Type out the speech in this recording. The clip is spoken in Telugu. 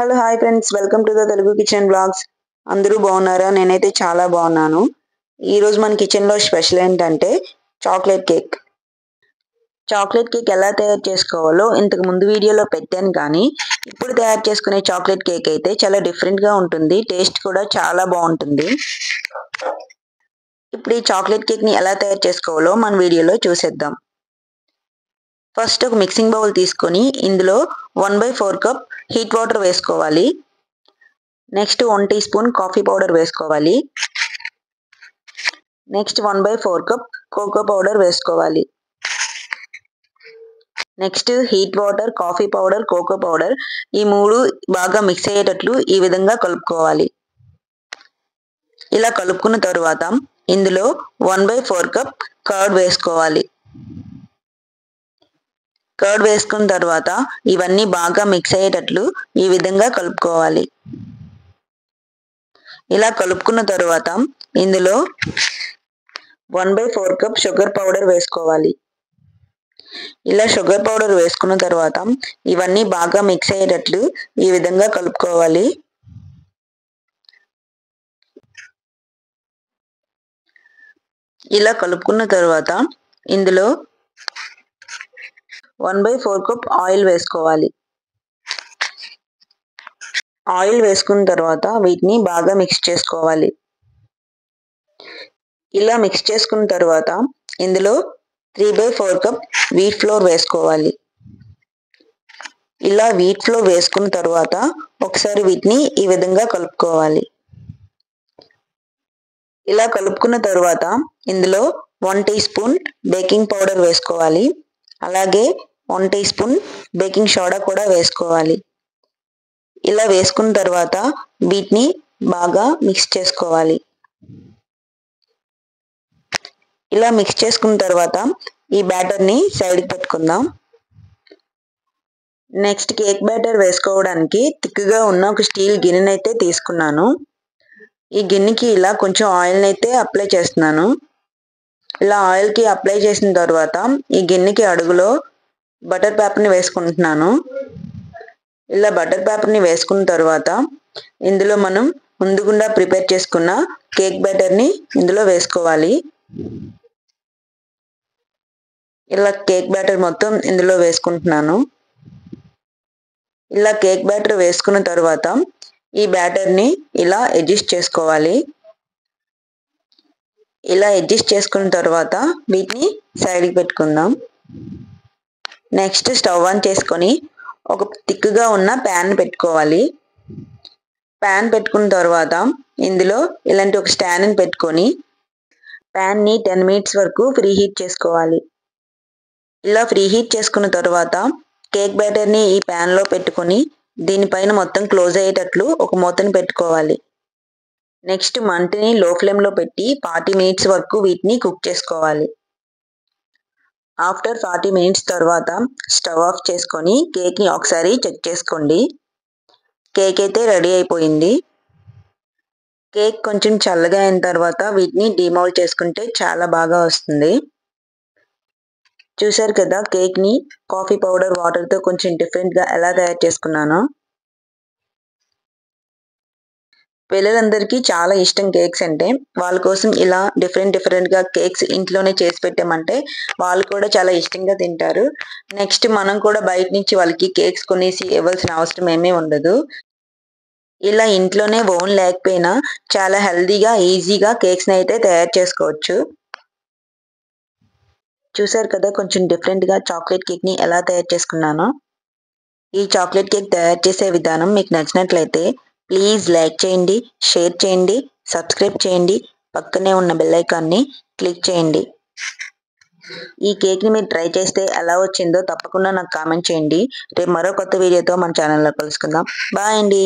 Hello hi friends, welcome to the Telugu kitchen blogs. అందరూ బాగున్నారా? నేనైతే చాలా బాగున్నాను. ఈరోజు మన కిచెన్లో స్పెషల్ ఏంటంటే చాక్లెట్ కేక్. చాక్లెట్ కేక్ ఎలా తయారు చేసుకోవాలో ఇంతకు ముందు వీడియోలో పెట్టాను, కానీ ఇప్పుడు తయారు చేసుకునే చాక్లెట్ కేక్ అయితే చాలా డిఫరెంట్గా ఉంటుంది. టేస్ట్ కూడా చాలా బాగుంటుంది. ఇప్పుడు ఈ చాక్లెట్ కేక్ని ఎలా తయారు చేసుకోవాలో మన వీడియోలో చూసేద్దాం. ఫస్ట్ ఒక మిక్సింగ్ బౌల్ తీసుకొని ఇందులో 1/4 కప్ హీట్ వాటర్ వేసుకోవాలి. Next 1 teaspoon coffee powder వేసుకోవాలి. నెక్స్ట్ 1/4 కప్ కోకో పౌడర్ వేసుకోవాలి. Next heat water, coffee powder, cocoa powder ఈ మూడు బాగా మిక్స్ అయ్యేటట్లు ఈ విధంగా కలుపుకోవాలి. ఇలా కలుపుకున్న తరువాత ఇందులో 1/4 కప్ కర్డ్ వేసుకోవాలి. కర్డ్ వేసుకున్న తర్వాత ఇవన్నీ బాగా మిక్స్ అయ్యేటట్లు ఈ విధంగా కలుపుకోవాలి. ఇలా కలుపుకున్న తర్వాత ఇందులో 1/4 కప్ షుగర్ పౌడర్ వేసుకోవాలి. ఇలా షుగర్ పౌడర్ వేసుకున్న తర్వాత ఇవన్నీ బాగా మిక్స్ అయ్యేటట్లు ఈ విధంగా కలుపుకోవాలి. ఇలా కలుపుకున్న తర్వాత ఇందులో 1/4 కప్ ఆయిల్ వేసుకోవాలి. ఆయిల్ వేసుకున్న తర్వాత వీటిని బాగా మిక్స్ చేసుకోవాలి. ఇలా మిక్స్ చేసుకున్న తర్వాత ఇందులో 3/4 కప్ వీట్ ఫ్లోర్ వేసుకోవాలి. ఇలా వీట్ ఫ్లోర్ వేసుకున్న తర్వాత ఒకసారి వీటిని ఈ విధంగా కలుపుకోవాలి. ఇలా కలుపుకున్న తర్వాత ఇందులో 1 టీ స్పూన్ బేకింగ్ పౌడర్ వేసుకోవాలి. అలాగే 1 టీ స్పూన్ బేకింగ్ సోడా కూడా వేసుకోవాలి. ఇలా వేసుకున్న తర్వాత వీటిని బాగా మిక్స్ చేసుకోవాలి. ఇలా మిక్స్ చేసుకున్న తర్వాత ఈ బ్యాటర్ని సైడ్కి పెట్టుకుందాం. నెక్స్ట్ కేక్ బ్యాటర్ వేసుకోవడానికి థిక్గా ఉన్న ఒక స్టీల్ గిన్నెని అయితే తీసుకున్నాను. ఈ గిన్నెకి ఇలా కొంచెం ఆయిల్ని అయితే అప్లై చేస్తున్నాను. ఇలా ఆయిల్కి అప్లై చేసిన తర్వాత ఈ గిన్నెకి అడుగులో బటర్ పేపర్ని వేసుకుంటున్నాను. ఇలా బటర్ పేపర్ని వేసుకున్న తర్వాత ఇందులో మనం ముందుగుండా ప్రిపేర్ చేసుకున్న కేక్ బ్యాటర్ని ఇందులో వేసుకోవాలి. ఇలా కేక్ బ్యాటర్ మొత్తం ఇందులో వేసుకుంటున్నాను. ఇలా కేక్ బ్యాటర్ వేసుకున్న తర్వాత ఈ బ్యాటర్ని ఇలా అడ్జస్ట్ చేసుకోవాలి. ఇలా అడ్జస్ట్ చేసుకున్న తర్వాత వీటిని సైడ్కి పెట్టుకుందాం. నెక్స్ట్ స్టవ్ ఆన్ చేసుకొని ఒక థిక్గా ఉన్న ప్యాన్ పెట్టుకోవాలి. ప్యాన్ పెట్టుకున్న తర్వాత ఇందులో ఇలాంటి ఒక స్టాండ్ని పెట్టుకొని ప్యాన్ని 10 మినిట్స్ వరకు ఫ్రీ హీట్ చేసుకోవాలి. ఇలా ఫ్రీ హీట్ చేసుకున్న తర్వాత కేక్ బ్యాటర్ని ఈ ప్యాన్లో పెట్టుకొని దీనిపైన మొత్తం క్లోజ్ అయ్యేటట్లు ఒక మూతని పెట్టుకోవాలి. నెక్స్ట్ మంటని లో ఫ్లేమ్లో పెట్టి 40 మినిట్స్ వరకు వీటిని కుక్ చేసుకోవాలి. ఆఫ్టర్ 40 మినిట్స్ తర్వాత స్టవ్ ఆఫ్ చేసుకొని కేక్ని ఒకసారి చెక్ చేసుకోండి. కేక్ అయితే రెడీ అయిపోయింది. కేక్ కొంచెం చల్లగా అయిన తర్వాత వీటిని డిమౌల్డ్ చేసుకుంటే చాలా బాగా వస్తుంది. చూశారు కదా కేక్ని కాఫీ పౌడర్ వాటర్తో కొంచెం డిఫరెంట్గా ఎలా తయారు చేసుకున్నానో. పిల్లలందరికీ చాలా ఇష్టం కేక్స్ అంటే. వాళ్ళ కోసం ఇలా డిఫరెంట్గా కేక్స్ ఇంట్లోనే చేసి పెట్టామంటే వాళ్ళు కూడా చాలా ఇష్టంగా తింటారు. నెక్స్ట్ మనం కూడా బయట నుంచి వాళ్ళకి కేక్స్ కొనేసి ఇవ్వాల్సిన అవసరం ఏమీ ఉండదు. ఇలా ఇంట్లోనే ఓవెన్ లేకపోయినా చాలా హెల్తీగా ఈజీగా కేక్స్ని అయితే తయారు చేసుకోవచ్చు. చూసారు కదా కొంచెం డిఫరెంట్గా చాక్లెట్ కేక్ని ఎలా తయారు చేసుకున్నానో. ఈ చాక్లెట్ కేక్ తయారు చేసే విధానం మీకు నచ్చినట్లయితే ప్లీజ్ లైక్ చేయండి, షేర్ చేయండి, సబ్స్క్రైబ్ చేయండి, పక్కనే ఉన్న బెల్ ఐకాన్ని క్లిక్ చేయండి. ఈ కేక్ని మీరు ట్రై చేస్తే ఎలా వచ్చిందో తప్పకుండా నాకు కామెంట్ చేయండి. రేపు మరో కొత్త వీడియోతో మన ఛానల్లో కలుసుకుందాం. బాయ్ అండి.